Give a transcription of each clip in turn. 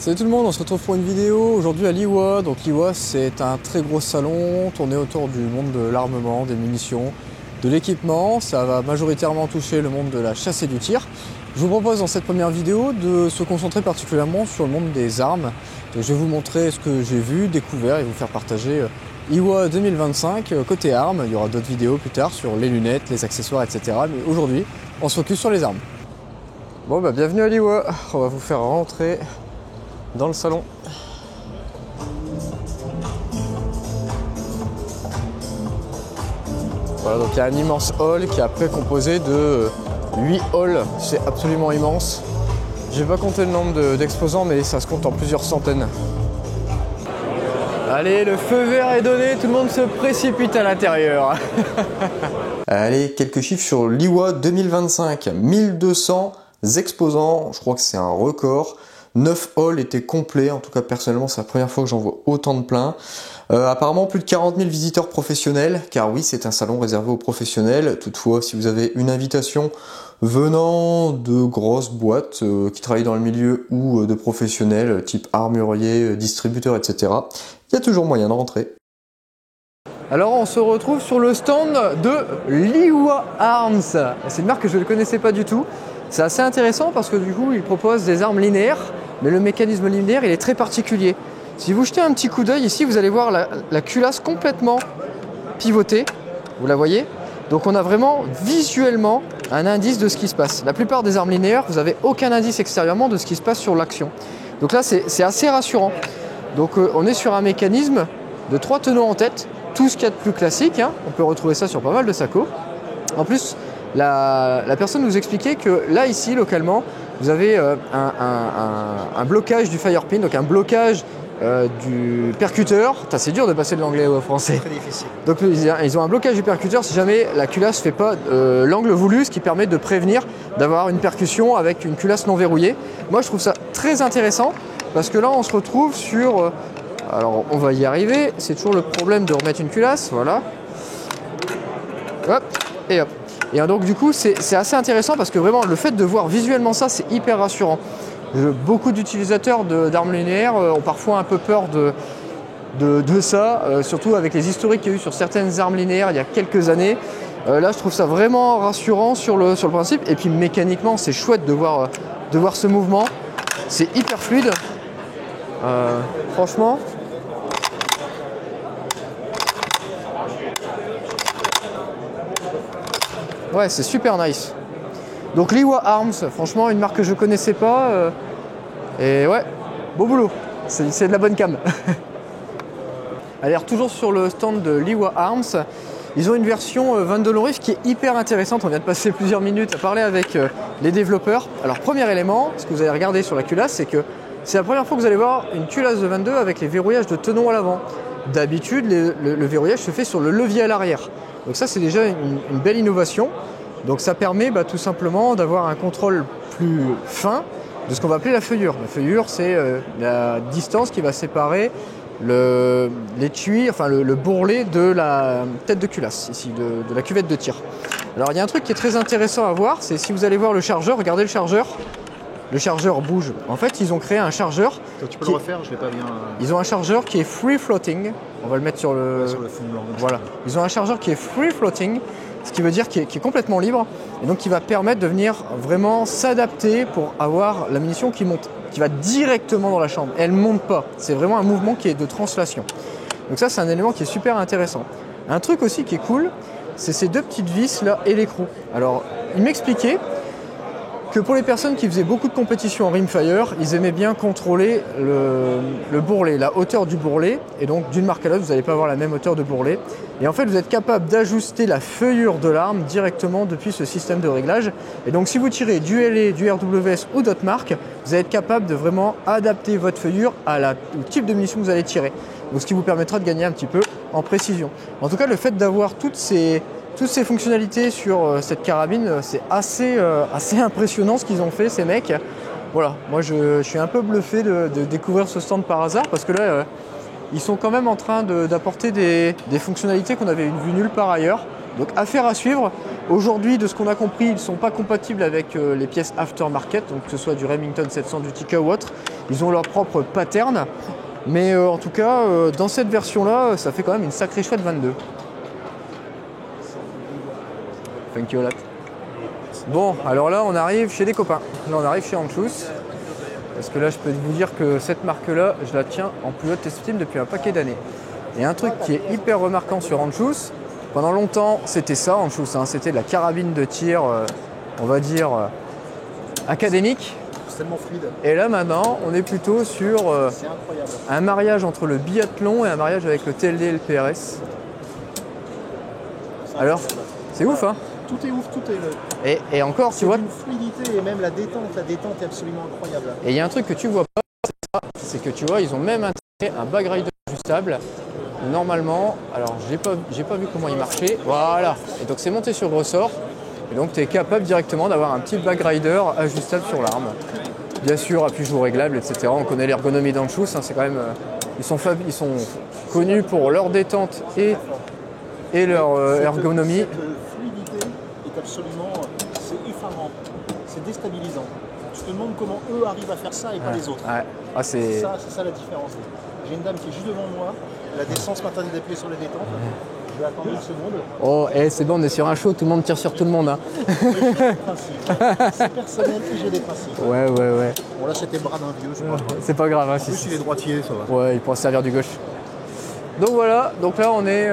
Salut tout le monde, on se retrouve pour une vidéo aujourd'hui à l'IWA. Donc l'IWA, c'est un très gros salon tourné autour du monde de l'armement, des munitions, de l'équipement. Ça va majoritairement toucher le monde de la chasse et du tir. Je vous propose dans cette première vidéo de se concentrer particulièrement sur le monde des armes. Donc, je vais vous montrer ce que j'ai vu, découvert et vous faire partager IWA 2025 côté armes. Il y aura d'autres vidéos plus tard sur les lunettes, les accessoires, etc. Mais aujourd'hui, on se focus sur les armes. Bon bah bienvenue à l'IWA, on va vous faire rentrer dans le salon. Voilà, donc il y a un immense hall qui est après composé de 8 halls, c'est absolument immense. J'ai pas compté le nombre d'exposants, mais ça se compte en plusieurs centaines. Allez, le feu vert est donné, tout le monde se précipite à l'intérieur. Allez, quelques chiffres sur l'IWA 2025, 1200 exposants, je crois que c'est un record. 9 halls étaient complets, en tout cas personnellement c'est la première fois que j'en vois autant de plein. Apparemment plus de 40 000 visiteurs professionnels, car oui c'est un salon réservé aux professionnels. Toutefois si vous avez une invitation venant de grosses boîtes qui travaillent dans le milieu ou de professionnels type armurier, distributeurs, etc., il y a toujours moyen de rentrer. Alors on se retrouve sur le stand de l'IWA Arms. C'est une marque que je ne connaissais pas du tout. C'est assez intéressant parce que du coup ils proposent des armes linéaires, mais le mécanisme linéaire il est très particulier. Si vous jetez un petit coup d'œil ici, vous allez voir la culasse complètement pivotée, vous la voyez? Donc on a vraiment visuellement un indice de ce qui se passe. La plupart des armes linéaires, vous n'avez aucun indice extérieurement de ce qui se passe sur l'action. Donc là c'est assez rassurant. Donc on est sur un mécanisme de 3 tenons en tête, tout ce qu'il y a de plus classique, hein. On peut retrouver ça sur pas mal de sacos. En plus, la personne nous expliquait que là, ici, localement, vous avez un blocage du firepin, donc un blocage du percuteur. C'est dur de passer de l'anglais au français. Très difficile. Donc ils ont un blocage du percuteur si jamais la culasse ne fait pas l'angle voulu, ce qui permet de prévenir d'avoir une percussion avec une culasse non verrouillée. Moi, je trouve ça très intéressant parce que là, on se retrouve sur... alors, on va y arriver. C'est toujours le problème de remettre une culasse. Voilà. Hop et hop. Et donc du coup c'est assez intéressant parce que vraiment le fait de voir visuellement ça c'est hyper rassurant. Beaucoup d'utilisateurs d'armes linéaires ont parfois un peu peur de ça, surtout avec les historiques qu'il y a eu sur certaines armes linéaires il y a quelques années. Là je trouve ça vraiment rassurant sur le principe et puis mécaniquement c'est chouette de voir ce mouvement. C'est hyper fluide. Franchement. Ouais, c'est super nice. Donc l'IWA Arms, franchement, une marque que je ne connaissais pas. Et ouais, beau boulot. C'est de la bonne cam. Allez, toujours sur le stand de l'IWA Arms. Ils ont une version 22 long rifle qui est hyper intéressante. On vient de passer plusieurs minutes à parler avec les développeurs. Alors, premier élément, ce que vous allez regarder sur la culasse, c'est que c'est la première fois que vous allez voir une culasse de 22 avec les verrouillages de tenons à l'avant. D'habitude, le verrouillage se fait sur le levier à l'arrière. Donc ça c'est déjà une belle innovation. Donc ça permet tout simplement d'avoir un contrôle plus fin de ce qu'on va appeler la feuillure. La feuillure c'est la distance qui va séparer l'étui, enfin le bourrelet de la tête de culasse, ici, de la cuvette de tir. Alors il y a un truc qui est très intéressant à voir, c'est si vous allez voir le chargeur, regardez le chargeur bouge. En fait ils ont créé un chargeur. Tu peux le refaire, je l'ai pas bien. Ils ont un chargeur qui est free floating. On va le mettre sur le fond blanc. Voilà. Ils ont un chargeur qui est free floating, ce qui veut dire qu'il est complètement libre et donc qui va permettre de venir vraiment s'adapter pour avoir la munition qui monte, qui va directement dans la chambre. Elle ne monte pas. C'est vraiment un mouvement qui est de translation. Donc ça, c'est un élément qui est super intéressant. Un truc aussi qui est cool, c'est ces deux petites vis là et l'écrou. Alors, il m'expliquait que pour les personnes qui faisaient beaucoup de compétitions en rimfire, ils aimaient bien contrôler le bourrelet, la hauteur du bourrelet. Et donc d'une marque à l'autre, vous n'allez pas avoir la même hauteur de bourrelet. Et en fait, vous êtes capable d'ajuster la feuillure de l'arme directement depuis ce système de réglage. Et donc si vous tirez du LA, du RWS ou d'autres marques, vous allez être capable de vraiment adapter votre feuillure au type de munition que vous allez tirer. Donc ce qui vous permettra de gagner un petit peu en précision. En tout cas, le fait d'avoir toutes ces fonctionnalités sur cette carabine, c'est assez impressionnant ce qu'ils ont fait ces mecs. Voilà, moi je suis un peu bluffé de découvrir ce stand par hasard parce que là ils sont quand même en train d'apporter des fonctionnalités qu'on avait vues nulle part ailleurs. Donc affaire à suivre. Aujourd'hui, de ce qu'on a compris, ils ne sont pas compatibles avec les pièces aftermarket, donc que ce soit du Remington 700, du Tikka ou autre. Ils ont leur propre pattern. Mais en tout cas, dans cette version-là, ça fait quand même une sacrée chouette 22. Thank you a lot. Bon, alors là, on arrive chez des copains. Là, on arrive chez Anschluss. Parce que là, je peux vous dire que cette marque-là, je la tiens en plus haute estime depuis un paquet d'années. Et un truc qui est hyper remarquant sur Anschluss, pendant longtemps, c'était ça, Anschluss, hein, c'était de la carabine de tir, on va dire, académique. C'est tellement fluide. Et là, maintenant, on est plutôt sur un mariage entre le biathlon et un mariage avec le TLD et le PRS. Alors, c'est ouf, hein? Tout est ouf, tout est... Et encore, tu vois... une fluidité et même la détente est absolument incroyable. Et il y a un truc que tu vois pas, c'est que tu vois, ils ont même intégré un bag rider ajustable. Normalement, alors j'ai pas vu comment il marchait. Voilà. Et donc c'est monté sur ressort. Et donc tu es capable directement d'avoir un petit bag rider ajustable sur l'arme. Bien sûr, appui joue réglable, etc. On connaît l'ergonomie d'Anschluss, hein, c'est quand même... ils sont connus pour leur détente et leur ergonomie. Cette fluidité est absolument... c'est effarant. C'est déstabilisant. Tu te demandes comment eux arrivent à faire ça et pas les autres. Ouais. Ah, c'est ça la différence. J'ai une dame qui est juste devant moi. La descente m'interdit d'appuyer sur les détentes. Je vais attendre une seconde. Oh, c'est bon, on est sur un show, tout le monde tire sur tout le monde. Hein. C'est personnel et j'ai des principes. Ouais. Bon, là, c'était le bras d'un vieux, je crois. C'est pas grave. Hein, En plus, il est droitier, ça va. Ouais, il pourra servir du gauche. Donc voilà, donc là on est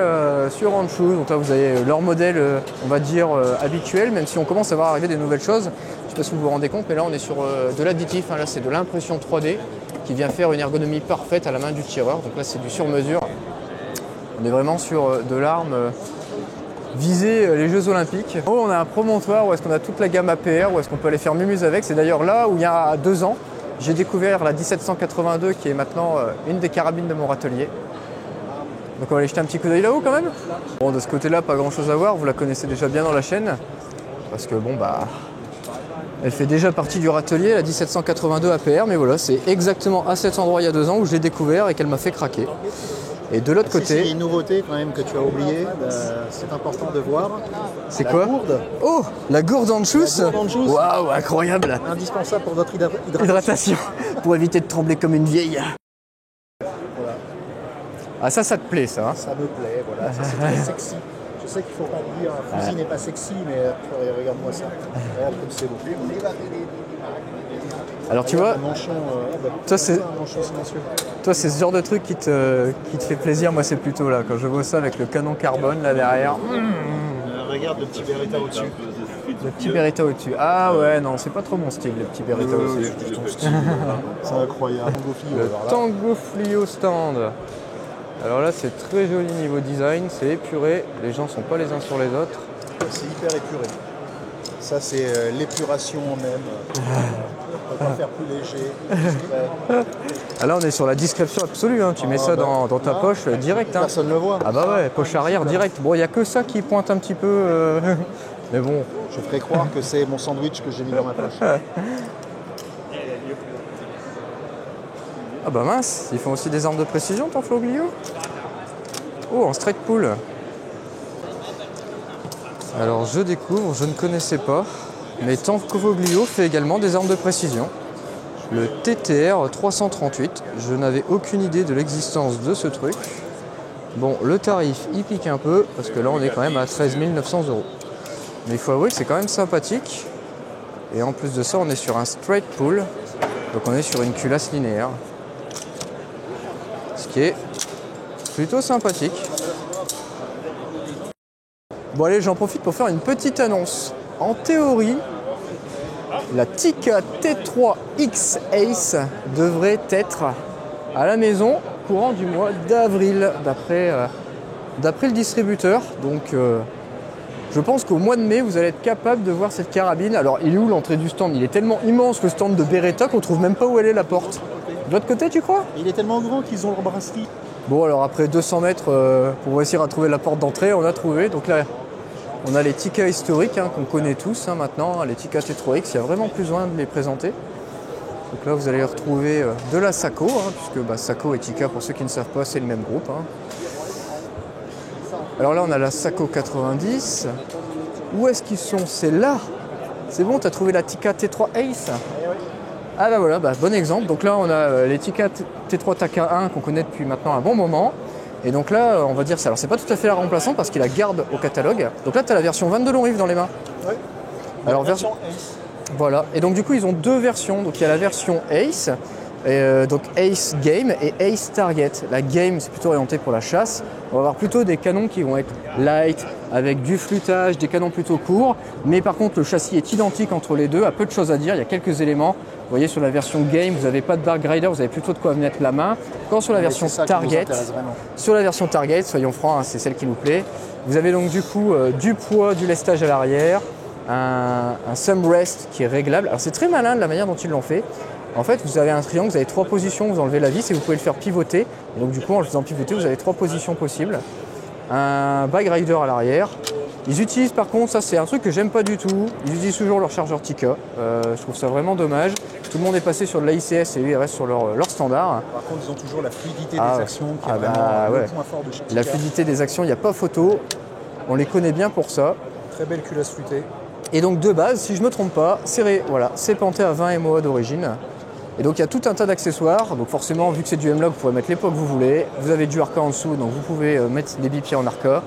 sur Anschluss, donc là vous avez leur modèle, on va dire, habituel, même si on commence à voir arriver des nouvelles choses. Je ne sais pas si vous vous rendez compte, mais là on est sur de l'additif, hein, là c'est de l'impression 3D qui vient faire une ergonomie parfaite à la main du tireur. Donc là c'est du sur-mesure. On est vraiment sur de l'arme visée les Jeux Olympiques. Oh, on a un promontoire où est-ce qu'on a toute la gamme APR, où est-ce qu'on peut aller faire mumuse avec. C'est d'ailleurs là où il y a 2 ans, j'ai découvert la 1782 qui est maintenant une des carabines de mon râtelier. Donc on va aller jeter un petit coup d'œil là-haut quand même. Bon, de ce côté-là, pas grand-chose à voir, vous la connaissez déjà bien dans la chaîne. Parce que bon, bah, elle fait déjà partie du râtelier, la 1782 APR, mais voilà, c'est exactement à cet endroit il y a 2 ans où je l'ai découvert et qu'elle m'a fait craquer. Et de l'autre côté... Il y a une nouveauté quand même que tu as oublié, c'est important de voir. C'est quoi? Gourde. Oh, la gourde Anschluss. Waouh, incroyable. Indispensable pour votre Hydratation, pour éviter de trembler comme une vieille. Voilà. Ah ça te plaît ça, hein? Ça me plaît, voilà, ça c'est très sexy. Je sais qu'il ne faut pas le dire, un fusil n'est pas sexy, mais regarde-moi ça. Regarde comme c'est beau. Alors tu vois, toi c'est ce genre de truc qui te fait plaisir. Moi c'est plutôt là, quand je vois ça avec le canon carbone là derrière. Regarde le petit Beretta au-dessus. Le petit Beretta au-dessus. Ah ouais, non, c'est pas trop mon style, le petit Beretta au-dessus. C'est incroyable. Le Tango Flio stand. Alors là c'est très joli niveau design, c'est épuré, les gens sont pas les uns sur les autres. C'est hyper épuré. Ça c'est l'épuration même. On peut pas faire plus léger. Ah là on est sur la discrétion absolue, hein. Tu mets ça dans ta poche direct. Hein. Personne ne le voit. Ah bah ouais, poche arrière direct. Bon, il n'y a que ça qui pointe un petit peu. Mais bon. Je ferai croire que c'est mon sandwich que j'ai mis dans ma poche. Ah bah mince, ils font aussi des armes de précision, ton Floglio? Oh, en straight pull. Alors je découvre, je ne connaissais pas, mais Tanfoglio fait également des armes de précision. Le TTR 338, je n'avais aucune idée de l'existence de ce truc. Bon, le tarif, il pique un peu, parce que là on est quand même à 13 900 €. Mais il faut avouer que c'est quand même sympathique. Et en plus de ça, on est sur un straight pull, donc on est sur une culasse linéaire. Ce qui est plutôt sympathique. Bon allez, j'en profite pour faire une petite annonce. En théorie, la Tikka T3X Ace devrait être à la maison courant du mois d'avril, d'après le distributeur. Donc je pense qu'au mois de mai, vous allez être capable de voir cette carabine. Alors il est où l'entrée du stand? Il est tellement immense le stand de Beretta qu'on trouve même pas où elle est la porte. De l'autre côté, tu crois? Il est tellement grand qu'ils ont leur brasserie. Bon alors après 200 mètres pour réussir à trouver la porte d'entrée, on a trouvé. Donc là, on a les Tikka historiques hein, qu'on connaît tous hein, maintenant, les Tikka T3X, il y a vraiment plus besoin de les présenter. Donc là vous allez retrouver de la Sako, hein, puisque Sako et Tikka, pour ceux qui ne savent pas, c'est le même groupe. Hein. Alors là on a la Sako 90. Où est-ce qu'ils sont? C'est là. C'est bon, tu as trouvé la Tikka T3 Ace? Ah bah voilà, bon exemple. Donc là, on a les Tikka T3 TK1 qu'on connaît depuis maintenant un bon moment. Et donc là, on va dire ça. Alors c'est pas tout à fait la remplaçante parce qu'il la garde au catalogue. Donc là, tu as la version 22 long rive dans les mains. Oui. Alors version Ace. Voilà. Et donc du coup, ils ont deux versions. Donc il y a la version Ace, donc Ace Game et Ace Target. La Game, c'est plutôt orienté pour la chasse. On va avoir plutôt des canons qui vont être light, avec du flûtage, des canons plutôt courts. Mais par contre, le châssis est identique entre les deux. À peu de choses à dire. Il y a quelques éléments. Vous voyez, sur la version Game, vous n'avez pas de Dark Rider, vous avez plutôt de quoi mettre la main. Quand sur la version Target, soyons francs, hein, c'est celle qui nous plaît. Vous avez donc du coup du poids, du lestage à l'arrière, un Sumrest qui est réglable. Alors c'est très malin de la manière dont ils l'ont fait. En fait, vous avez un triangle, vous avez 3 positions, vous enlevez la vis et vous pouvez le faire pivoter. Et donc du coup, en le faisant pivoter, vous avez 3 positions possibles. Un bag rider à l'arrière. Ils utilisent par contre, ça c'est un truc que j'aime pas du tout, ils utilisent toujours leur chargeur Tikka. Je trouve ça vraiment dommage. Tout le monde est passé sur de l'AICS et eux ils restent sur leur standard. Par contre, ils ont toujours la fluidité des actions qui est vraiment le point fort de chez Tikka. La fluidité des actions, il n'y a pas photo. On les connaît bien pour ça. Très belle culasse flûtée. Et donc de base, si je ne me trompe pas, c'est penté à 20 MOA d'origine. Et donc il y a tout un tas d'accessoires. Donc forcément, vu que c'est du M-Log, vous pouvez mettre les poids que vous voulez. Vous avez du Arca en dessous, donc vous pouvez mettre des bipieds en Arca.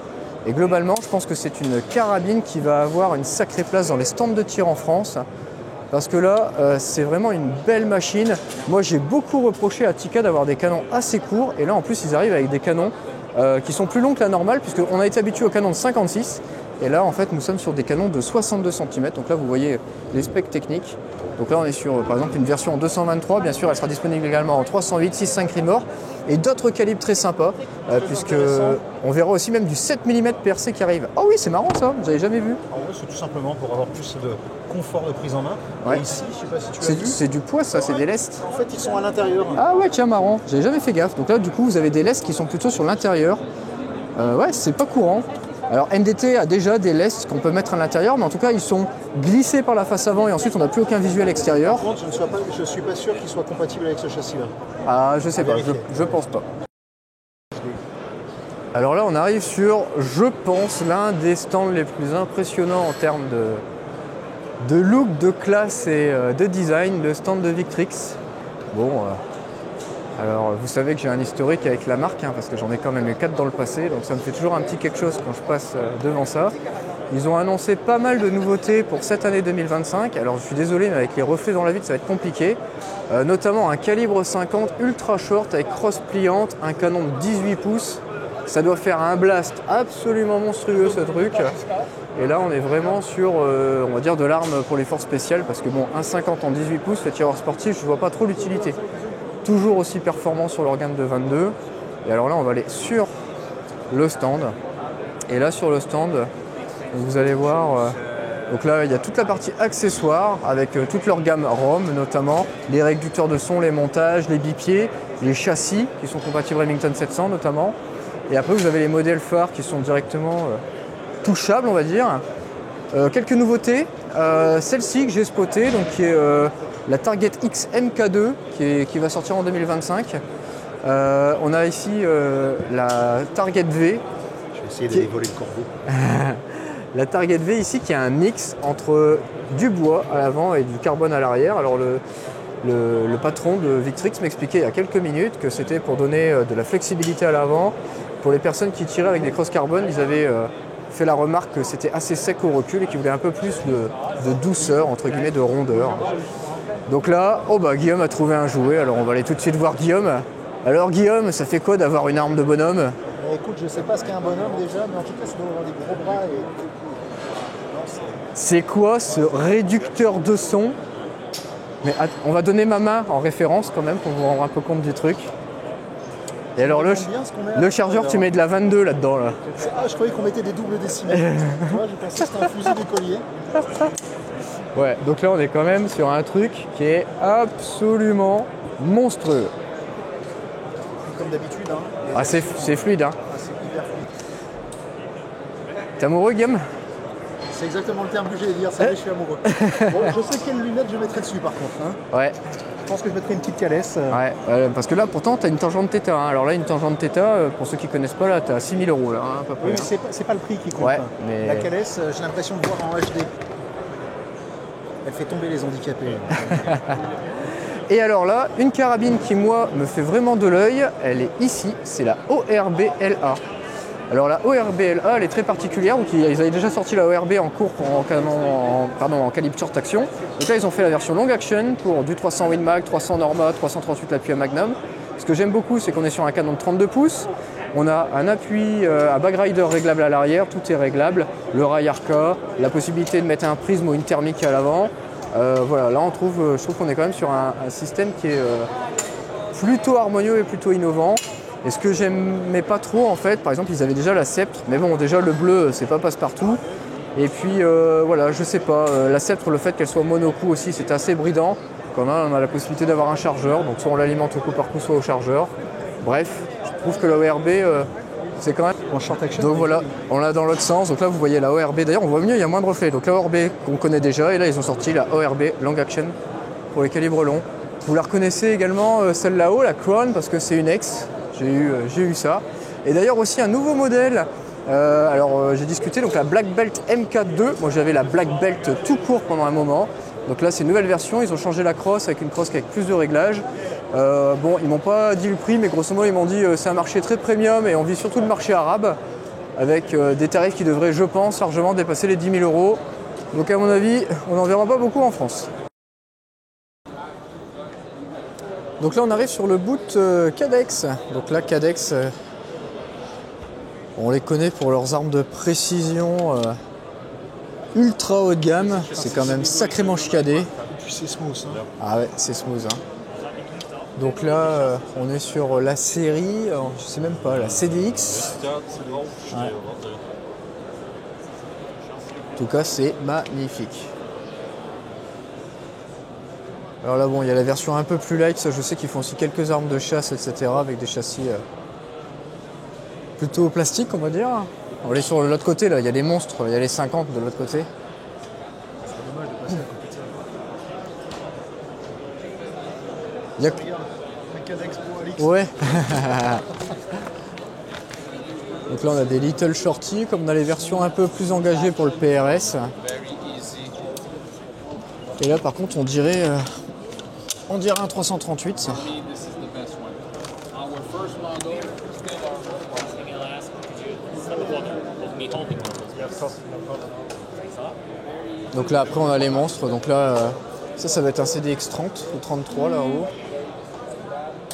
Et globalement, je pense que c'est une carabine qui va avoir une sacrée place dans les stands de tir en France. Parce que là, c'est vraiment une belle machine. Moi, j'ai beaucoup reproché à Tikka d'avoir des canons assez courts. Et là, en plus, ils arrivent avec des canons qui sont plus longs que la normale, puisqu'on a été habitué aux canons de 56. Et là, en fait, nous sommes sur des canons de 62 cm. Donc là, vous voyez les specs techniques. Donc là, on est sur, par exemple, une version en 223. Bien sûr, elle sera disponible également en 308, 6,5 Rimor. Et d'autres calibres très sympas, puisque on verra aussi même du 7 mm PRC qui arrive. Oh oui, c'est marrant ça, vous n'avez jamais vu. En vrai, c'est tout simplement pour avoir plus de confort de prise en main. Ouais. Et ici, je sais pas si tu as vu. C'est du poids ça, c'est des lestes. En fait, ils sont à l'intérieur. Ah ouais, tiens, marrant, j'avais jamais fait gaffe. Donc là, du coup, vous avez des lestes qui sont plutôt sur l'intérieur. Ouais, c'est pas courant. Alors NDT a déjà des lestes qu'on peut mettre à l'intérieur, mais en tout cas ils sont glissés par la face avant et ensuite on n'a plus aucun visuel extérieur. Par contre, je ne suis pas sûr qu'il soit compatible avec ce châssis-là. Ah, je sais pas, je pense pas. Alors là on arrive sur, je pense, l'un des stands les plus impressionnants en termes de look, de classe et de design, le stand de Victrix. Bon, alors vous savez que j'ai un historique avec la marque, parce que j'en ai quand même eu 4 dans le passé, donc ça me fait toujours un petit quelque chose quand je passe devant ça. Ils ont annoncé pas mal de nouveautés pour cette année 2025, alors je suis désolé mais avec les reflets dans la vitre ça va être compliqué. Notamment un calibre 50 ultra short avec crosse pliante, un canon de 18 pouces. Ça doit faire un blast absolument monstrueux ce truc. Et là on est vraiment sur, on va dire, de l'arme pour les forces spéciales, parce que bon, un 50 en 18 pouces, le tireur sportif, je vois pas trop l'utilité. Toujours aussi performant sur l'organe de 22. Et alors là, on va aller sur le stand. Et là, sur le stand, vous allez voir... donc là, il y a toute la partie accessoires avec toute leur gamme ROM, notamment les réducteurs de son, les montages, les bipieds, les châssis qui sont compatibles Remington 700 notamment. Et après, vous avez les modèles phares qui sont directement touchables, on va dire. Quelques nouveautés. Celle-ci que j'ai spotée, donc qui est... la Target X MK2 qui va sortir en 2025. On a ici la Target V. Je vais essayer d'aller voler le corbeau. La Target V ici qui a un mix entre du bois à l'avant et du carbone à l'arrière. Alors le patron de Victrix m'expliquait il y a quelques minutes que c'était pour donner de la flexibilité à l'avant. Pour les personnes qui tiraient avec des crosses carbone, ils avaient fait la remarque que c'était assez sec au recul et qu'ils voulaient un peu plus de douceur, entre guillemets, de rondeur. Donc là, Guillaume a trouvé un jouet, alors on va aller tout de suite voir Guillaume. Alors Guillaume, ça fait quoi d'avoir une arme de bonhomme? Écoute, je sais pas ce qu'est un bonhomme déjà, mais en tout cas, ça doit avoir des gros bras et... C'est quoi ce réducteur de son? Mais on va donner ma main en référence quand même pour vous rendre un peu compte du truc. Et alors le chargeur, tu mets de la 22 là-dedans là. Ah, je croyais qu'on mettait des doubles décimètres. Tu vois, je pensais que c'était un fusil d'écolier. Ouais, donc là on est quand même sur un truc qui est absolument monstrueux. Comme d'habitude, hein. Ah, c'est fluide, hein. Ah, c'est hyper fluide. T'es amoureux, Guillaume? C'est exactement le terme que j'allais dire, ça y est, je suis amoureux. Bon, je sais quelles lunettes je mettrai dessus par contre. Hein. Ouais. Je pense que je mettrai une petite calesse. Ouais, parce que là pourtant t'as une tangente θ. Hein. Alors là, une tangente θ, pour ceux qui connaissent pas, là t'as 6 000 € là, hein, à peu près. Oui, mais c'est pas le prix qui compte. Ouais, hein. mais... La calesse, j'ai l'impression de voir en HD. Elle fait tomber les handicapés. Et alors là, une carabine qui moi me fait vraiment de l'œil, elle est ici, c'est la ORB-LA. Alors la ORB-LA, elle est très particulière, donc ils avaient déjà sorti la ORB en cours en calibre short action. Donc là ils ont fait la version long action pour du 300 Win Mag, 300 Norma, 338 l'appui à Magnum. Ce que j'aime beaucoup, c'est qu'on est sur un canon de 32 pouces. On a un appui à bag rider réglable à l'arrière, tout est réglable. Le rail Arca, la possibilité de mettre un prisme ou une thermique à l'avant. Voilà, là je trouve qu'on est quand même sur un système qui est plutôt harmonieux et plutôt innovant. Et ce que j'aimais pas trop en fait, par exemple ils avaient déjà la Sceptre, mais bon déjà le bleu c'est pas passe-partout. Et puis voilà, je sais pas, la Sceptre, le fait qu'elle soit mono-coup aussi c'est assez bridant. Quand même on a la possibilité d'avoir un chargeur, donc soit on l'alimente au coup par coup soit au chargeur. Bref, je trouve que la ORB c'est quand même... En short action. Donc voilà, on l'a dans l'autre sens, donc là vous voyez la ORB, d'ailleurs on voit mieux, il y a moins de reflets. Donc la ORB qu'on connaît déjà, et là ils ont sorti la ORB Long Action pour les calibres longs. Vous la reconnaissez également celle là-haut, la Crown, parce que c'est une ex. J'ai eu ça. Et d'ailleurs aussi un nouveau modèle. J'ai discuté donc la Black Belt MK2. Moi j'avais la Black Belt tout court pendant un moment. Donc là c'est une nouvelle version. Ils ont changé la crosse avec une crosse avec plus de réglages. Bon, ils m'ont pas dit le prix, mais grosso modo ils m'ont dit c'est un marché très premium et on vit surtout le marché arabe avec des tarifs qui devraient, je pense, largement dépasser les 10 000 €. Donc à mon avis, on n'en verra pas beaucoup en France. Donc là on arrive sur le boot Cadex. Donc là Cadex, on les connaît pour leurs armes de précision ultra haut de gamme. C'est quand même sacrément chiadé. Et puis c'est smooth. Hein. Ah ouais, c'est smooth. Hein. Donc là on est sur la série, je sais même pas, la CDX. Ouais. En tout cas c'est magnifique. Alors là, bon, il y a la version un peu plus light, ça je sais qu'ils font aussi quelques armes de chasse, etc. avec des châssis plutôt plastiques, on va dire. On est sur l'autre côté, là, il y a les monstres, il y a les 50 de l'autre côté. C'est dommage de passer à côté de ça. Il y a... Regarde, un Cadex pour Alix. Ouais. Donc là, on a des Little Shorty, comme on a les versions un peu plus engagées pour le PRS. Et là, par contre, on dirait un 338. Ça. Donc là, après, on a les monstres. Donc là, ça va être un CDX 30 ou 33 là-haut.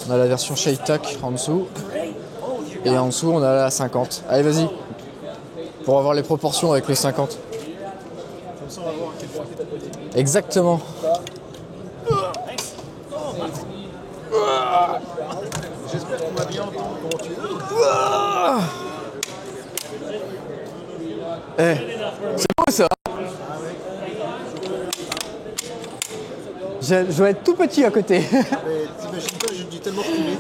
On a la version Shaytak en dessous. Et en dessous, on a la 50. Allez, vas-y. Pour avoir les proportions avec le 50. Comme ça, on va voir à quel point t'es tapé. Exactement. J'espère qu'on va bien entendre comment tu es. C'est beau ça. Je dois être tout petit à côté. Mais t'imagines pas, j'ai dû tellement reculer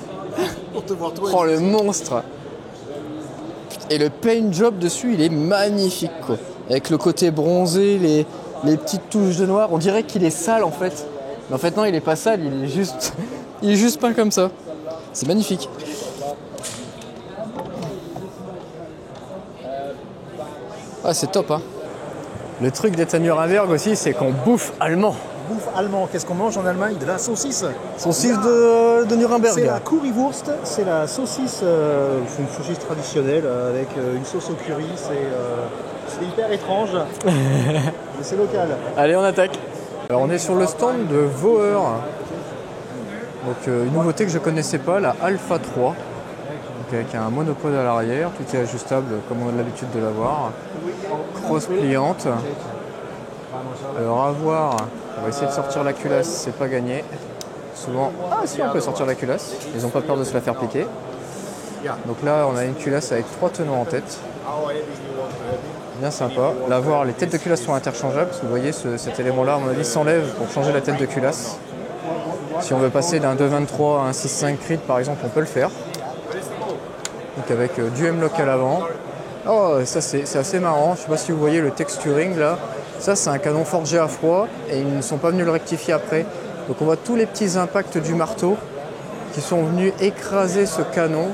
pour te voir toi. Oh le monstre. Et le paint job dessus, il est magnifique quoi. Avec le côté bronzé, les petites touches de noir. On dirait qu'il est sale en fait. Mais en fait non, il est pas sale, il est juste peint comme ça. C'est magnifique. Ah c'est top hein. Le truc d'être à Nuremberg aussi, c'est qu'on bouffe allemand. Bouffe allemand, qu'est-ce qu'on mange en Allemagne? De la saucisse. Saucisse de Nuremberg. C'est la Currywurst, c'est la saucisse, une saucisse traditionnelle avec une sauce au curry, c'est hyper étrange, mais c'est local. Allez, on attaque. Alors on est sur le stand de Voer. Donc une nouveauté que je connaissais pas, la Alpha 3. Donc, avec un monopode à l'arrière, tout est ajustable comme on a l'habitude de l'avoir. Crosse pliante. Alors à voir, on va essayer de sortir la culasse, c'est pas gagné. Souvent, ah si on peut sortir la culasse, ils n'ont pas peur de se la faire piquer. Donc là on a une culasse avec 3 tenons en tête. Bien sympa. Là voir, les têtes de culasse sont interchangeables, parce que vous voyez cet élément là à mon avis s'enlève pour changer la tête de culasse. Si on veut passer d'un 2.23 à un 6.5 crit par exemple, on peut le faire. Donc avec du M-Lock à l'avant. Oh ça c'est assez marrant, je sais pas si vous voyez le texturing là. Ça c'est un canon forgé à froid et ils ne sont pas venus le rectifier après. Donc on voit tous les petits impacts du marteau qui sont venus écraser ce canon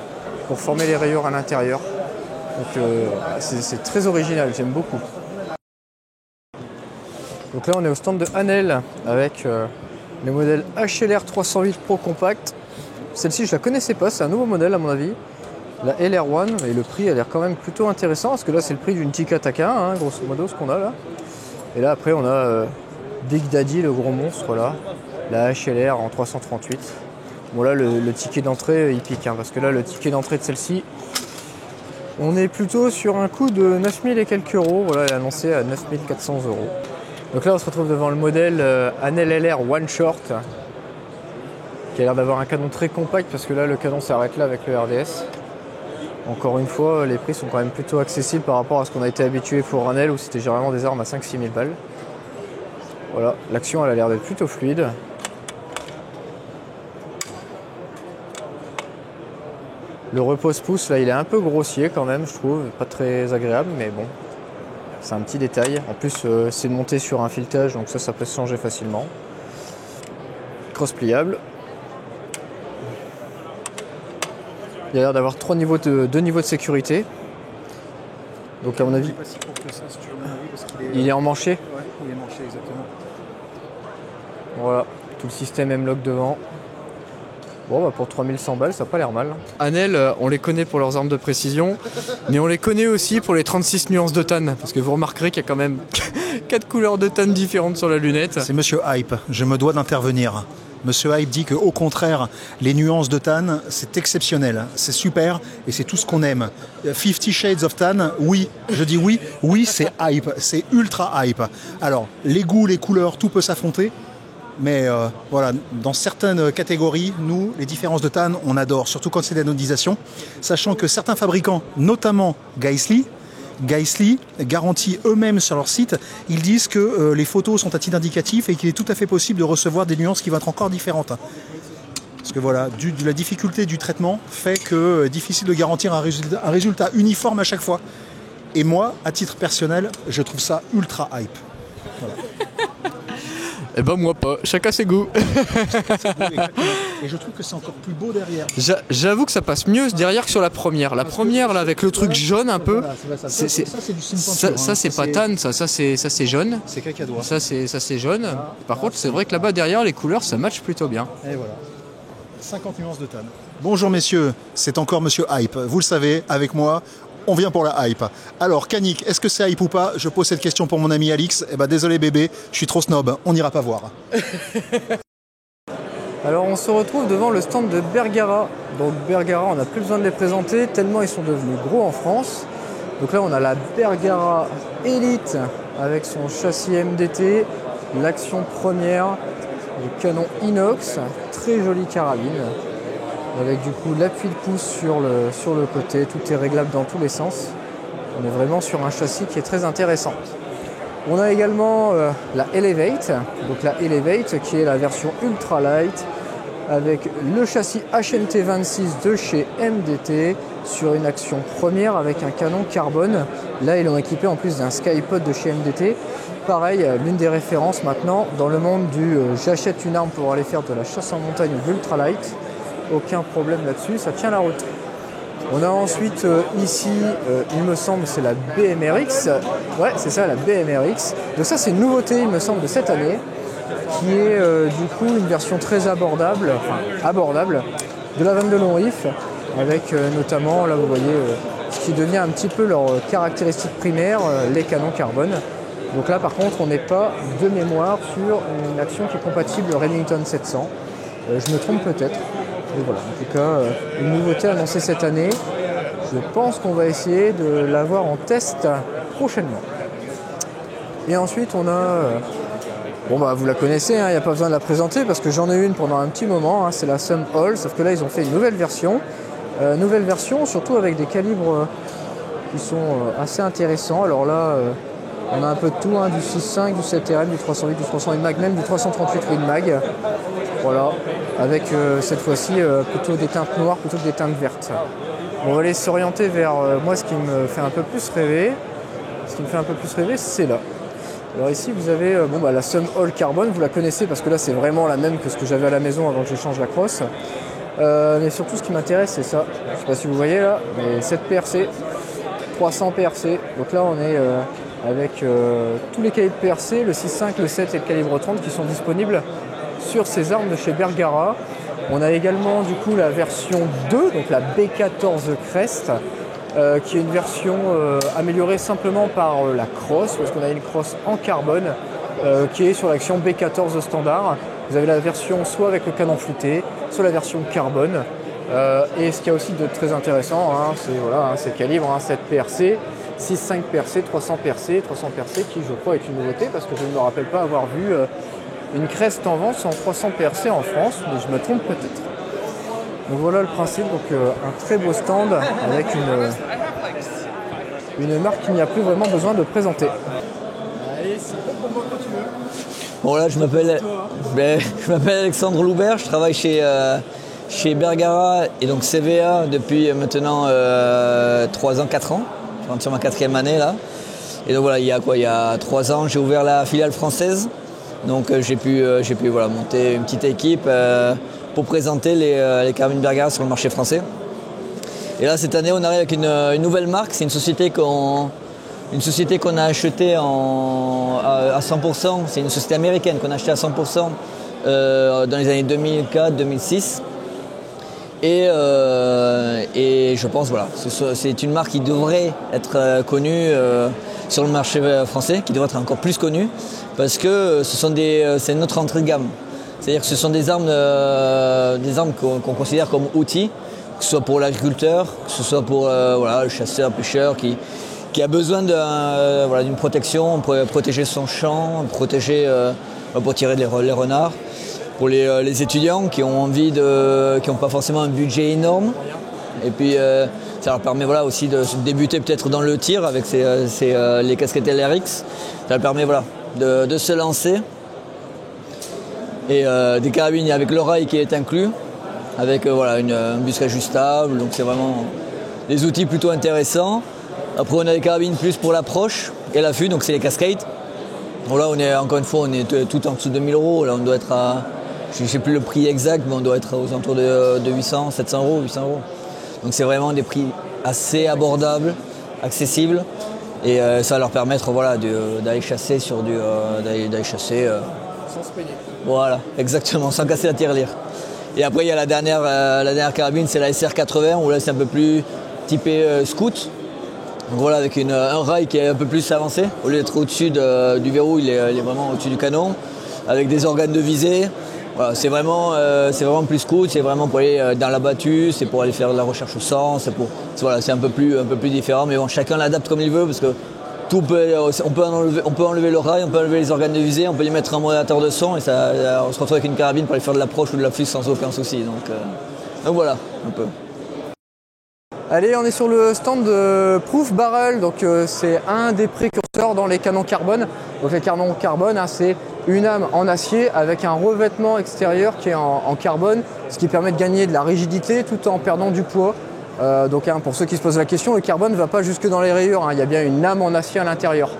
pour former les rayures à l'intérieur. Donc c'est très original, j'aime beaucoup. Donc là on est au stand de Hanel avec Le modèle HLR 308 Pro Compact. Celle-ci, je la connaissais pas, c'est un nouveau modèle à mon avis. La LR1, et le prix a l'air quand même plutôt intéressant, parce que là, c'est le prix d'une Tikataka, hein, grosso modo, ce qu'on a là. Et là, après, on a Big Daddy, le gros monstre, là. La HLR en 338. Bon, là, le ticket d'entrée, il pique, hein, parce que là, le ticket d'entrée de celle-ci, on est plutôt sur un coût de 9000 et quelques euros. Voilà, elle est annoncée à 9400 euros. Donc là, on se retrouve devant le modèle Anel LR One Short, qui a l'air d'avoir un canon très compact, parce que là, le canon s'arrête là avec le RDS. Encore une fois, les prix sont quand même plutôt accessibles par rapport à ce qu'on a été habitué pour Anel, où c'était généralement des armes à 5-6 000 balles. Voilà, l'action, elle a l'air d'être plutôt fluide. Le repose-pouce, là, il est un peu grossier quand même, je trouve. Pas très agréable, mais bon. C'est un petit détail. En plus, c'est monté sur un filetage, donc ça peut se changer facilement. Crosse pliable. Il y a l'air d'avoir deux niveaux de sécurité. Donc à mon avis, pas si court que ça, si tu veux mon avis, parce qu'il est... il est emmanché. Ouais, il est manché, exactement. Voilà, tout le système M-Lock devant. Bon, bah pour 3100 balles, ça n'a pas l'air mal. Anel, on les connaît pour leurs armes de précision, mais on les connaît aussi pour les 36 nuances de tan. Parce que vous remarquerez qu'il y a quand même 4 couleurs de tan différentes sur la lunette. C'est Monsieur Hype, je me dois d'intervenir. Monsieur Hype dit qu'au contraire, les nuances de tan, c'est exceptionnel, c'est super et c'est tout ce qu'on aime. 50 Shades of Tan, oui, je dis oui, oui c'est hype, c'est ultra hype. Alors, les goûts, les couleurs, tout peut s'affronter. Mais voilà, dans certaines catégories, nous, les différences de tan, on adore, surtout quand c'est d'anodisation. Sachant que certains fabricants, notamment Geissele, garantit eux-mêmes sur leur site, ils disent que les photos sont à titre indicatif et qu'il est tout à fait possible de recevoir des nuances qui vont être encore différentes. Parce que voilà, la difficulté du traitement fait que difficile de garantir un résultat uniforme à chaque fois. Et moi, à titre personnel, je trouve ça ultra hype. Voilà. Eh ben moi pas, chacun ses goûts. Et je trouve que c'est encore plus beau derrière. J'avoue que ça passe mieux derrière que sur la première. La première là avec le truc jaune un peu. Ça c'est du cinéma. Ça c'est pas tan, ça c'est jaune. C'est cacadois. Ça c'est jaune. Par contre c'est vrai que là-bas derrière les couleurs ça match plutôt bien. Et voilà. 50 nuances de tan. Bonjour messieurs, c'est encore Monsieur Hype. Vous le savez, avec moi, on vient pour la hype. Alors, Canik, est-ce que c'est hype ou pas? Je pose cette question pour mon ami Alix. Eh ben, désolé bébé, je suis trop snob, on n'ira pas voir. Alors, on se retrouve devant le stand de Bergara. Donc, Bergara, on n'a plus besoin de les présenter, tellement ils sont devenus gros en France. Donc là, on a la Bergara Elite avec son châssis MDT, l'action première, le canon inox, très jolie carabine. Avec du coup l'appui de pouce sur le côté, tout est réglable dans tous les sens. On est vraiment sur un châssis qui est très intéressant. On a également la Elevate, donc la Elevate qui est la version ultra light avec le châssis HNT 26 de chez MDT sur une action première avec un canon carbone. Là ils l'ont équipé en plus d'un Skypod de chez MDT. Pareil, l'une des références maintenant dans le monde du j'achète une arme pour aller faire de la chasse en montagne ultra light. Aucun problème là-dessus, ça tient la route. On a ensuite ici, il me semble, c'est la BMRX. Ouais, c'est ça, la BMRX. Donc ça, c'est une nouveauté, il me semble, de cette année, qui est du coup une version très abordable de la 22 long riff, avec notamment, là vous voyez, ce qui devient un petit peu leur caractéristique primaire, les canons carbone. Donc là, par contre, on n'est pas de mémoire sur une action qui est compatible Remington 700. Je me trompe peut-être. Et voilà, en tout cas, une nouveauté annoncée cette année. Je pense qu'on va essayer de l'avoir en test prochainement. Et ensuite, on a... bon, bah, vous la connaissez, il n'y a pas besoin de la présenter parce que j'en ai une pendant un petit moment. C'est la Sum All, sauf que là, ils ont fait une nouvelle version. Surtout avec des calibres qui sont assez intéressants. Alors là, on a un peu de tout, du 6.5, du 7RM, du 308, du 308 Mag, même du 338 Win Mag. Voilà, avec cette fois-ci plutôt des teintes noires plutôt que des teintes vertes. On va aller s'orienter vers moi ce qui me fait un peu plus rêver. Ce qui me fait un peu plus rêver, c'est là. Alors ici vous avez la Sum All Carbone, vous la connaissez parce que là c'est vraiment la même que ce que j'avais à la maison avant que je change la crosse. Mais surtout ce qui m'intéresse c'est ça. Je ne sais pas si vous voyez là, mais 7 PRC, 300 PRC. Donc là on est avec tous les calibres PRC, le 6.5, le 7 et le calibre 30 qui sont disponibles sur ces armes de chez Bergara. On a également du coup la version 2, donc la B14 Crest, qui est une version améliorée simplement par la crosse, parce qu'on a une crosse en carbone qui est sur l'action B14 standard. Vous avez la version soit avec le canon flouté, soit la version carbone. Et ce qu'il y a aussi de très intéressant, c'est voilà, ces calibres 7 PRC, 6.5 PRC, 300 PRC, 300 PRC qui je crois est une nouveauté parce que je ne me rappelle pas avoir vu une Crest en vente sans 300 PRC en France, mais je me trompe peut-être. Donc voilà le principe, donc un très beau stand avec une marque qu'il n'y a plus vraiment besoin de présenter. Allez, c'est bon pour moi quand tu veux. Bon là je m'appelle Alexandre Loubert, je travaille chez Bergara et donc CVA depuis maintenant 3 ans, 4 ans. Je rentre sur ma 4e année là. Et donc voilà, il y a 3 ans j'ai ouvert la filiale française. Donc j'ai pu monter une petite équipe pour présenter les carabines Bergara sur le marché français. Et là cette année on arrive avec une nouvelle marque, c'est une société qu'on a achetée à 100%, c'est une société américaine qu'on a achetée à 100% dans les années 2004-2006. Et je pense voilà, c'est une marque qui devrait être connue sur le marché français, qui devrait être encore plus connue, parce que c'est notre entrée de gamme. C'est-à-dire que ce sont des armes qu'on considère comme outils, que ce soit pour l'agriculteur, que ce soit pour le chasseur, pêcheur qui a besoin d'une protection pour protéger son champ, pour tirer les renards. Pour les étudiants qui ont pas forcément un budget énorme. Et puis ça leur permet aussi de débuter peut-être dans le tir avec les casquettes LRX. Ça leur permet de se lancer. Et des carabines avec l'oreille qui est inclus, avec un busque ajustable. Donc c'est vraiment des outils plutôt intéressants. Après on a des carabines plus pour l'approche et l'affût, donc c'est les cascades. Bon, là on est tout en dessous de 1000 €. Là on doit être à, je ne sais plus le prix exact, mais on doit être aux alentours de 800, 700 €, 800 €. Donc c'est vraiment des prix assez abordables, accessibles, et ça va leur permettre d'aller chasser sans se payer. Voilà, exactement, sans casser la tirelire. Et après il y a la dernière carabine, c'est la SR80, où là c'est un peu plus typé scout. Donc voilà, avec un rail qui est un peu plus avancé, au lieu d'être au-dessus du verrou, il est vraiment au-dessus du canon, avec des organes de visée. Voilà, c'est vraiment plus scout, c'est vraiment pour aller dans l'abattu, c'est pour aller faire de la recherche au sang, c'est un peu plus différent, mais bon, chacun l'adapte comme il veut, parce que on peut enlever le rail, on peut enlever les organes de visée, on peut y mettre un modérateur de son, et on se retrouve avec une carabine pour aller faire de l'approche ou de l'affût sans aucun souci. Donc voilà, un peu. Allez, on est sur le stand de Proof Barrel, donc c'est un des précurseurs dans les canons carbone. Donc les canons carbone, c'est une âme en acier avec un revêtement extérieur qui est en carbone, ce qui permet de gagner de la rigidité tout en perdant du poids. Pour ceux qui se posent la question, le carbone ne va pas jusque dans les rayures, il y a bien une âme en acier à l'intérieur.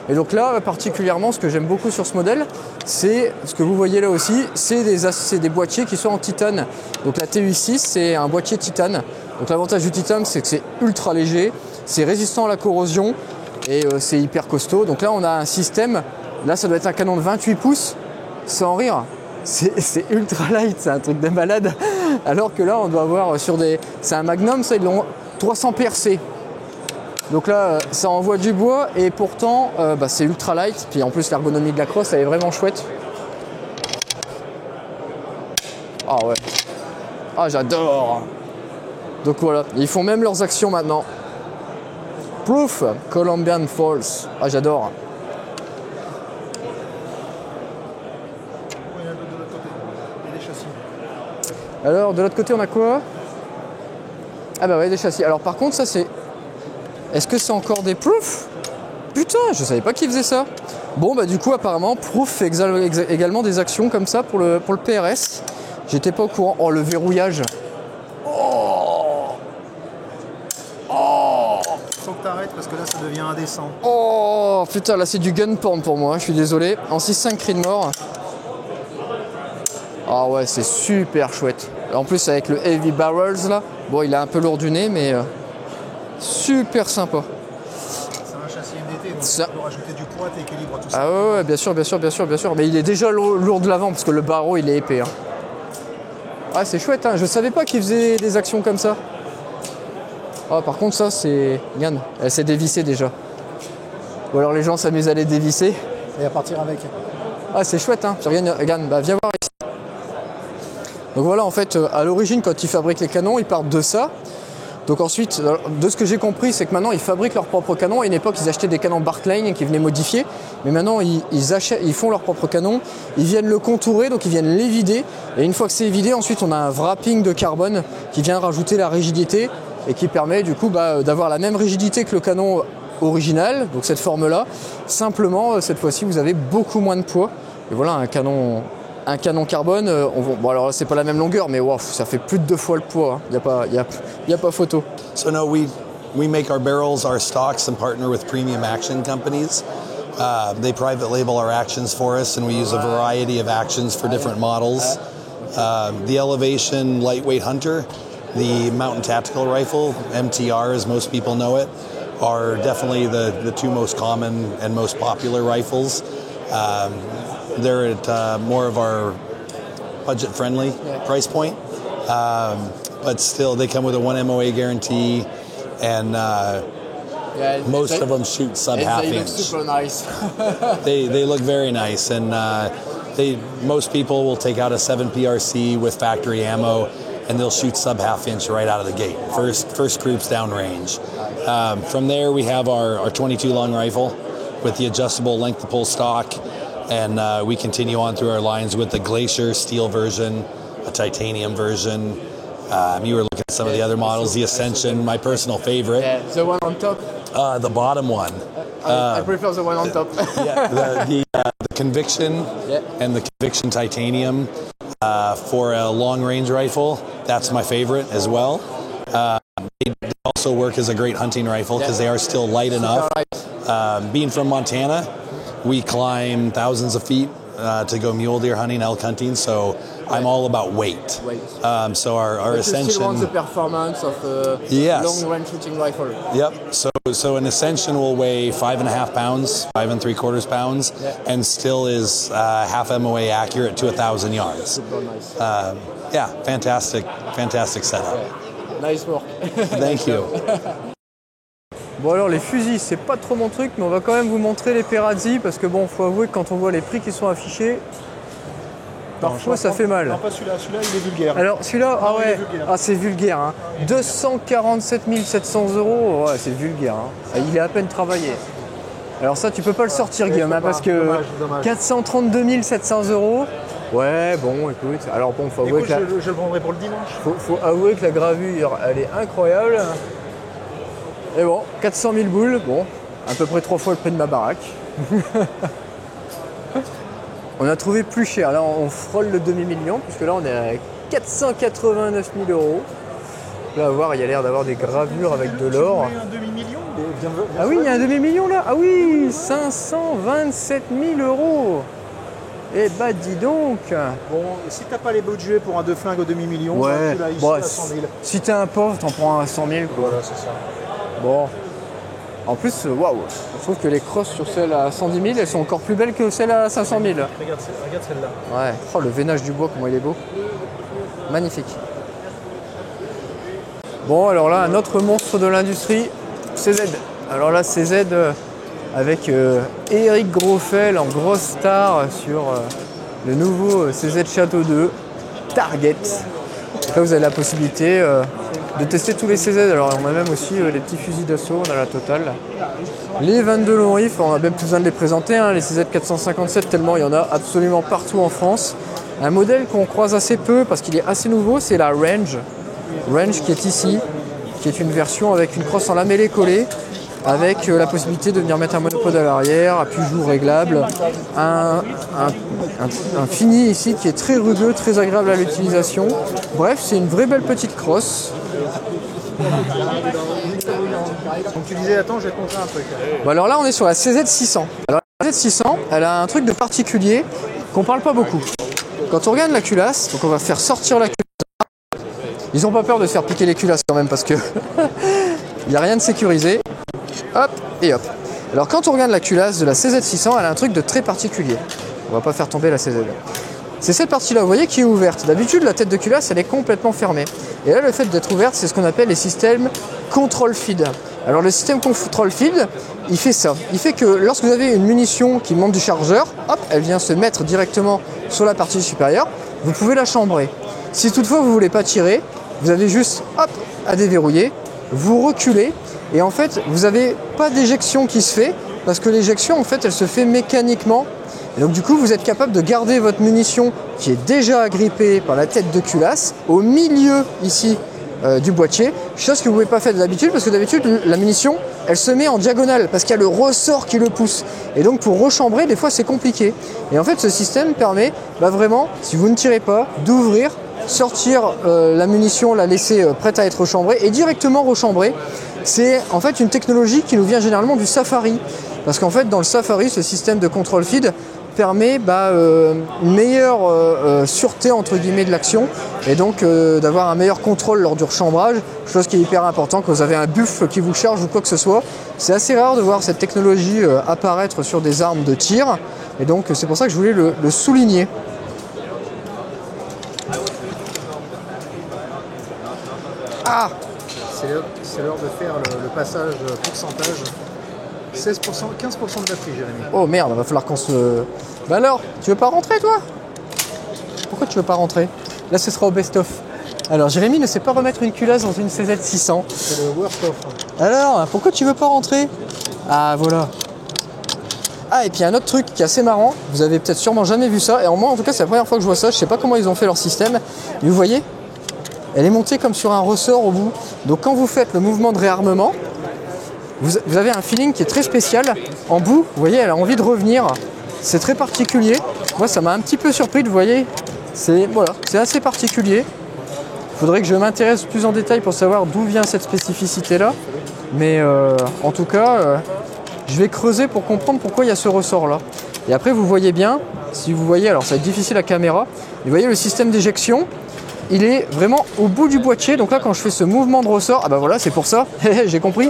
Et donc là, particulièrement, ce que j'aime beaucoup sur ce modèle, c'est ce que vous voyez là aussi, c'est des boîtiers qui sont en titane. Donc la TU6, c'est un boîtier titane. Donc l'avantage du titane, c'est que c'est ultra léger, c'est résistant à la corrosion et c'est hyper costaud. Donc là, on a un système, là ça doit être un canon de 28 pouces, sans rire. C'est ultra light, c'est un truc de malade. Alors que là, on doit avoir c'est un Magnum, ça, ils l'ont 300 PRC. Donc là, ça envoie du bois et pourtant, c'est ultra light. Puis en plus, l'ergonomie de la crosse, elle est vraiment chouette. Ah ouais. Ah, j'adore. Donc voilà, ils font même leurs actions maintenant. Proof, Colombian Falls. Ah, j'adore. Alors, de l'autre côté, on a quoi? Ah bah ouais, des châssis. Alors par contre, ça c'est... Est-ce que c'est encore des Proof? Putain, je savais pas qu'ils faisaient ça. Bon, bah du coup, apparemment, Proof fait également des actions comme ça pour le PRS. J'étais pas au courant. Oh, le verrouillage. Faut que t'arrêtes parce que là, ça devient indécent. Oh, putain, là, c'est du gun porn pour moi. Je suis désolé. En 6.5 Creedmoor. Ah ouais, c'est super chouette. En plus, avec le Heavy Barrels, là. Bon, il est un peu lourd du nez, mais super sympa. C'est un châssis MDT. Ça... Pour rajouter du poids, t'équilibres tout ça. Ah ouais, bien sûr, bien sûr, bien sûr, bien sûr. Mais il est déjà lourd de l'avant parce que le barreau il est épais. Hein. Ah c'est chouette, hein. Je savais pas qu'il faisait des actions comme ça. Ah par contre ça c'est... Regarde, elle s'est dévissée déjà. Ou alors les gens s'amusent à les dévisser. Et à partir avec. Ah c'est chouette, hein. Regarde, bah, viens voir ici. Donc voilà, en fait, à l'origine quand ils fabriquent les canons, ils partent de ça. Donc ensuite, de ce que j'ai compris, c'est que maintenant ils fabriquent leurs propres canons. À une époque, ils achetaient des canons Barclay qui venaient modifiés. Mais maintenant, ils font leurs propres canons. Ils viennent le contourer, donc ils viennent les vider. Et une fois que c'est vidé, ensuite on a un wrapping de carbone qui vient rajouter la rigidité et qui permet du coup d'avoir la même rigidité que le canon original, donc cette forme-là. Simplement, cette fois-ci, vous avez beaucoup moins de poids. Et voilà, un canon carbone, bon alors c'est pas la même longueur, mais wow, ça fait plus de 2 fois le poids. Il n'y a pas photo. So no, we make our barrels, our stocks, and partner with premium action companies. They private label our actions for us, and we use a variety of actions for different models. The Elevation Lightweight Hunter, the Mountain Tactical Rifle, MTR as most people know it, are definitely the two most common and most popular rifles. They're at more of our budget-friendly price point, but still they come with a 1 MOA guarantee, and most of them shoot sub-half They look inch. super nice. They look very nice, and most people will take out a 7 PRC with factory ammo, and they'll shoot sub-half inch right out of the gate. First groups downrange. From there, we have our 22 long rifle with the adjustable length to pull stock. And we continue on through our lines with the Glacier steel version, a titanium version. You were looking at some of the other models, the Ascension, my personal favorite. Yeah, the one on top. The bottom one. I prefer the one on top. Yeah, the Conviction and the Conviction Titanium for a long-range rifle. That's my favorite as well. They also work as a great hunting rifle because they are still light enough. Being from Montana, we climb thousands of feet to go mule deer hunting, elk hunting, so I'm all about weight. So our Ascension... You still want the performance of a long-range shooting rifle. Yep. So an Ascension will weigh 5.5 pounds, 5 3/4 pounds, and still is half MOA accurate to 1,000 yards. Super nice. Yeah, fantastic setup. Nice work. Thank you. Bon alors les fusils c'est pas trop mon truc, mais on va quand même vous montrer les Perazzi parce que bon faut avouer que quand on voit les prix qui sont affichés, parfois ça fait mal. Non pas celui-là, celui-là il est vulgaire. Alors celui-là, ah ouais, c'est vulgaire. Hein. 247 700 €, ouais c'est vulgaire. Hein. Il est à peine travaillé. Alors ça tu peux pas le sortir Guillaume, hein, parce que dommage. 432 700 €. Ouais bon écoute, alors bon faut avouer écoute, que je le vendrai pour le dimanche. faut avouer que la gravure elle est incroyable. Et bon, 400 000 boules, bon, à peu près 3 fois le prix de ma baraque. On a trouvé plus cher, là on frôle le demi-million, puisque là on est à 489 000 €. Là, à voir, il y a l'air d'avoir des gravures avec de l'or. Un demi-million. Ah oui, il y a un demi-million là. Ah oui, 527 000 €. Eh bah dis donc. Bon, si t'as pas les budgets pour un deux flingues au demi-million, Ouais, tu l'as ici bon, à 100 000. si t'es un pauvre, t'en prends un 100 000. Quoi. Voilà, c'est ça. Bon. En plus, waouh, je trouve que les crosses sur celles à 110 000, elles sont encore plus belles que celles à 500 000. Regarde celle-là. Ouais. Oh, le veinage du bois, comment il est beau. Magnifique. Bon, alors là, un autre monstre de l'industrie, CZ. Alors là, CZ avec Eric Grofel en grosse star sur le nouveau CZ Chateau 2 Target. Là, vous avez la possibilité de tester tous les CZ. Alors, on a même aussi les petits fusils d'assaut, on a la totale. Les 22 long rifles, on a même plus besoin de les présenter, hein, les CZ 457, tellement il y en a absolument partout en France. Un modèle qu'on croise assez peu parce qu'il est assez nouveau, c'est la Range. Range qui est ici, qui est une version avec une crosse en lamellé collée, avec la possibilité de venir mettre un monopode à l'arrière, appui joue réglable, un fini ici qui est très rugueux, très agréable à l'utilisation. Bref, c'est une vraie belle petite crosse. Donc tu disais, attends, je vais te montrer un truc. Bon, alors là, on est sur la CZ 600. Alors la CZ 600, elle a un truc de particulier qu'on parle pas beaucoup. Quand on regarde la culasse, donc on va faire sortir la culasse. Ils n'ont pas peur de se faire piquer les culasses quand même parce que il n'y a rien de sécurisé. Hop et hop. Alors quand on regarde la culasse de la CZ600, elle a un truc de très particulier. On va pas faire tomber la CZ. C'est cette partie-là, vous voyez, qui est ouverte. D'habitude, la tête de culasse, elle est complètement fermée. Et là, le fait d'être ouverte, c'est ce qu'on appelle les systèmes control feed. Alors le système control feed, il fait ça. Il fait que lorsque vous avez une munition qui monte du chargeur, hop, elle vient se mettre directement sur la partie supérieure. Vous pouvez la chambrer. Si toutefois vous ne voulez pas tirer, vous avez juste hop, à déverrouiller, vous reculez et en fait vous n'avez pas d'éjection qui se fait parce que l'éjection en fait elle se fait mécaniquement et donc du coup vous êtes capable de garder votre munition qui est déjà agrippée par la tête de culasse au milieu ici du boîtier, chose que vous ne pouvez pas faire d'habitude parce que d'habitude la munition elle se met en diagonale parce qu'il y a le ressort qui le pousse et donc pour rechambrer des fois c'est compliqué et en fait ce système permet vraiment si vous ne tirez pas d'ouvrir, sortir la munition, la laisser prête à être rechambrée et directement rechambrer. C'est en fait une technologie qui nous vient généralement du Safari parce qu'en fait dans le Safari ce système de control feed permet une meilleure sûreté entre guillemets de l'action et donc d'avoir un meilleur contrôle lors du rechambrage, chose qui est hyper important quand vous avez un buff qui vous charge ou quoi que ce soit. C'est assez rare de voir cette technologie apparaître sur des armes de tir et donc c'est pour ça que je voulais le souligner. Ah, c'est l'heure de faire le passage pourcentage. 16%, 15% de batterie, Jérémy. Oh merde, va falloir qu'on se... Bah alors, tu veux pas rentrer toi? Pourquoi tu veux pas rentrer? Là ce sera au best-of. Alors Jérémy ne sait pas remettre une culasse dans une CZ600. C'est le worst of. Alors, pourquoi tu veux pas rentrer? Ah voilà. Ah et puis un autre truc qui est assez marrant, vous avez peut-être sûrement jamais vu ça, et moi en tout cas c'est la première fois que je vois ça, je sais pas comment ils ont fait leur système, mais vous voyez, elle est montée comme sur un ressort au bout. Donc quand vous faites le mouvement de réarmement, vous avez un feeling qui est très spécial. En bout, vous voyez, elle a envie de revenir. C'est très particulier. Moi, ça m'a un petit peu surpris, vous voyez. C'est assez particulier. Il faudrait que je m'intéresse plus en détail pour savoir d'où vient cette spécificité-là. Mais en tout cas, je vais creuser pour comprendre pourquoi il y a ce ressort-là. Et après, vous voyez bien, si vous voyez, alors ça va être difficile à caméra, vous voyez le système d'éjection, il est vraiment au bout du boîtier. Donc là, quand je fais ce mouvement de ressort, ah bah voilà, c'est pour ça, j'ai compris.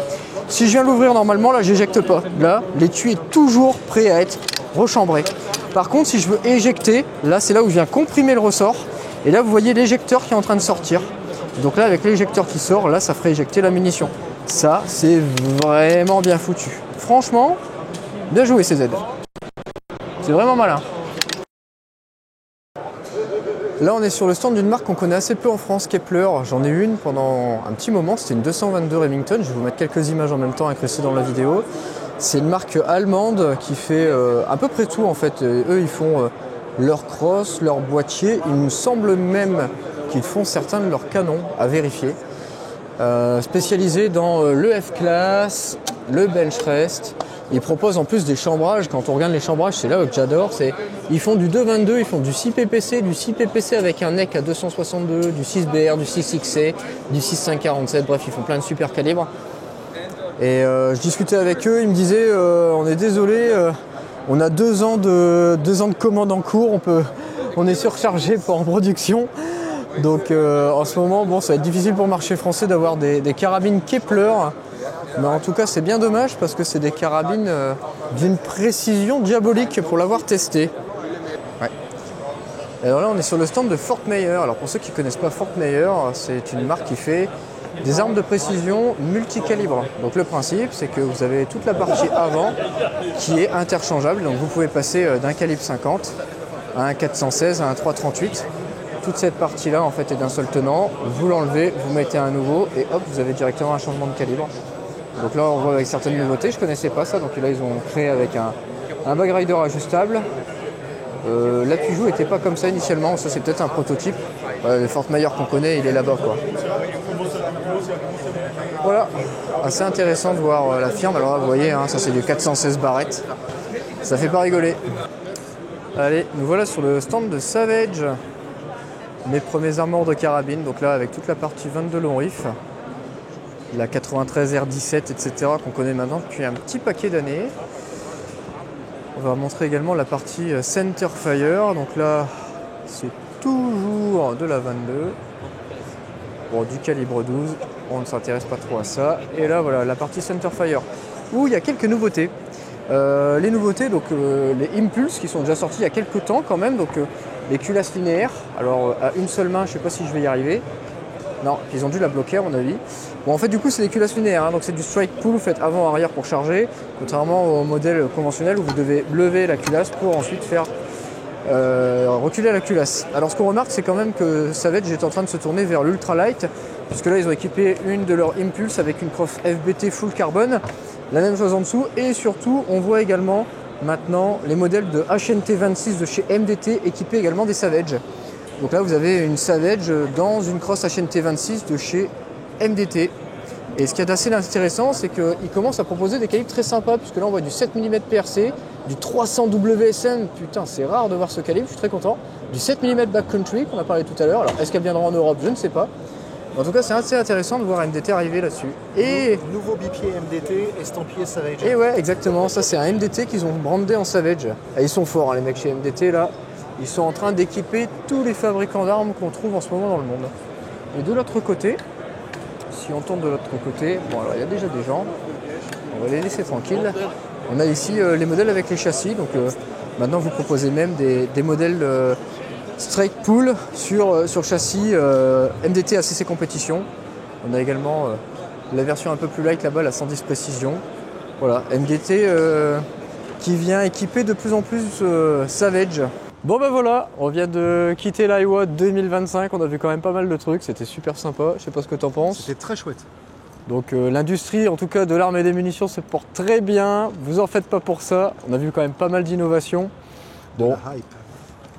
Si je viens l'ouvrir normalement, là, j'éjecte pas. Là, l'étui est toujours prêt à être rechambré. Par contre, si je veux éjecter, là, c'est là où je viens comprimer le ressort. Et là, vous voyez l'éjecteur qui est en train de sortir. Donc là, avec l'éjecteur qui sort, là, ça ferait éjecter la munition. Ça, c'est vraiment bien foutu. Franchement, bien joué CZ. C'est vraiment malin. Là, on est sur le stand d'une marque qu'on connaît assez peu en France, Kepler. J'en ai une pendant un petit moment, c'était une 222 Remington. Je vais vous mettre quelques images en même temps incrustées dans la vidéo. C'est une marque allemande qui fait à peu près tout en fait. Eux, ils font leur crosse, leur boîtier. Il me semble même qu'ils font certains de leurs canons, à vérifier. Spécialisés dans le F-Class, le Bench Rest. Ils proposent en plus des chambrages. Quand on regarde les chambrages, c'est là que j'adore. Ils font du 2,22, ils font du 6 PPC, du 6 PPC avec un NEC à 262, du 6BR, du 6XC, du 6.547. Bref, ils font plein de super calibres. Et je discutais avec eux, ils me disaient on est désolé, on a 2 ans de commande en cours, on est surchargé en production. Donc en ce moment, bon, ça va être difficile pour le marché français d'avoir des carabines Kepler. Mais en tout cas, c'est bien dommage parce que c'est des carabines d'une précision diabolique pour l'avoir testé. Ouais. Et alors là, on est sur le stand de Fort Meyer. Alors pour ceux qui ne connaissent pas Fort Meyer, c'est une marque qui fait des armes de précision multicalibres. Donc le principe, c'est que vous avez toute la partie avant qui est interchangeable. Donc vous pouvez passer d'un calibre 50 à un 416, à un 338. Toute cette partie-là, en fait, est d'un seul tenant. Vous l'enlevez, vous mettez un nouveau et hop, vous avez directement un changement de calibre. Donc là, on voit avec certaines nouveautés. Je ne connaissais pas ça. Donc là, ils ont créé avec un bag rider ajustable. L'appui-joue n'était pas comme ça initialement. Ça, c'est peut-être un prototype. Le Fort Meyer qu'on connaît, il est là-bas, quoi. Voilà. Assez intéressant de voir la firme. Alors là, vous voyez, ça, c'est du 416 barrettes. Ça fait pas rigoler. Allez, nous voilà sur le stand de Savage. Mes premiers armeurs de carabine. Donc là, avec toute la partie 22 long rif. La 93 R17, etc. qu'on connaît maintenant depuis un petit paquet d'années. On va montrer également la partie Center Fire. Donc là, c'est toujours de la 22. Bon, du calibre 12. On ne s'intéresse pas trop à ça. Et là, voilà, la partie Center Fire, où il y a quelques nouveautés. Les nouveautés, donc les Impulse qui sont déjà sortis il y a quelques temps quand même, donc les culasses linéaires. Alors à une seule main, je sais pas si je vais y arriver. Non, ils ont dû la bloquer à mon avis. Bon, en fait, du coup, c'est des culasses linéaires, hein, donc c'est du strike pull, vous faites avant-arrière pour charger, contrairement au modèle conventionnel où vous devez lever la culasse pour ensuite faire reculer la culasse. Alors, ce qu'on remarque, c'est quand même que Savage est en train de se tourner vers l'ultralight, puisque là, ils ont équipé une de leurs Impulse avec une crosse FBT full carbone, la même chose en dessous, et surtout, on voit également maintenant les modèles de HNT26 de chez MDT équipés également des Savage. Donc là, vous avez une Savage dans une crosse HNT26 de chez MDT. Et ce qui est assez intéressant, c'est qu'ils commencent à proposer des calibres très sympas, puisque là, on voit du 7 mm PRC, du 300 WSM, putain, c'est rare de voir ce calibre, je suis très content, du 7 mm Backcountry, qu'on a parlé tout à l'heure. Alors, est-ce qu'elle viendra en Europe? Je ne sais pas. En tout cas, c'est assez intéressant de voir MDT arriver là-dessus. Et nouveau bipied MDT, estampillé Savage. Et ouais, exactement, ça c'est un MDT qu'ils ont brandé en Savage. Et ils sont forts, hein, les mecs chez MDT, là. Ils sont en train d'équiper tous les fabricants d'armes qu'on trouve en ce moment dans le monde. Et de l'autre côté, si on tourne de l'autre côté, bon alors il y a déjà des gens, on va les laisser tranquilles. On a ici les modèles avec les châssis, donc maintenant vous proposez même des modèles strike pull sur châssis MDT ACC compétition. On a également la version un peu plus light là-bas, la 110 précision. Voilà, MDT qui vient équiper de plus en plus Savage. Bon ben voilà, on vient de quitter l'IWA 2025, on a vu quand même pas mal de trucs, c'était super sympa, je sais pas ce que t'en penses. C'était très chouette. Donc l'industrie, en tout cas de l'arme et des munitions, se porte très bien, vous en faites pas pour ça, on a vu quand même pas mal d'innovations. Bon,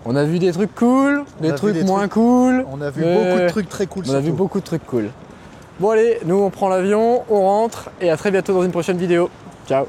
on a vu des trucs cool, des trucs moins cool. On a vu beaucoup de trucs très cool. On a vu beaucoup de trucs cool. Bon allez, nous on prend l'avion, on rentre, et à très bientôt dans une prochaine vidéo. Ciao.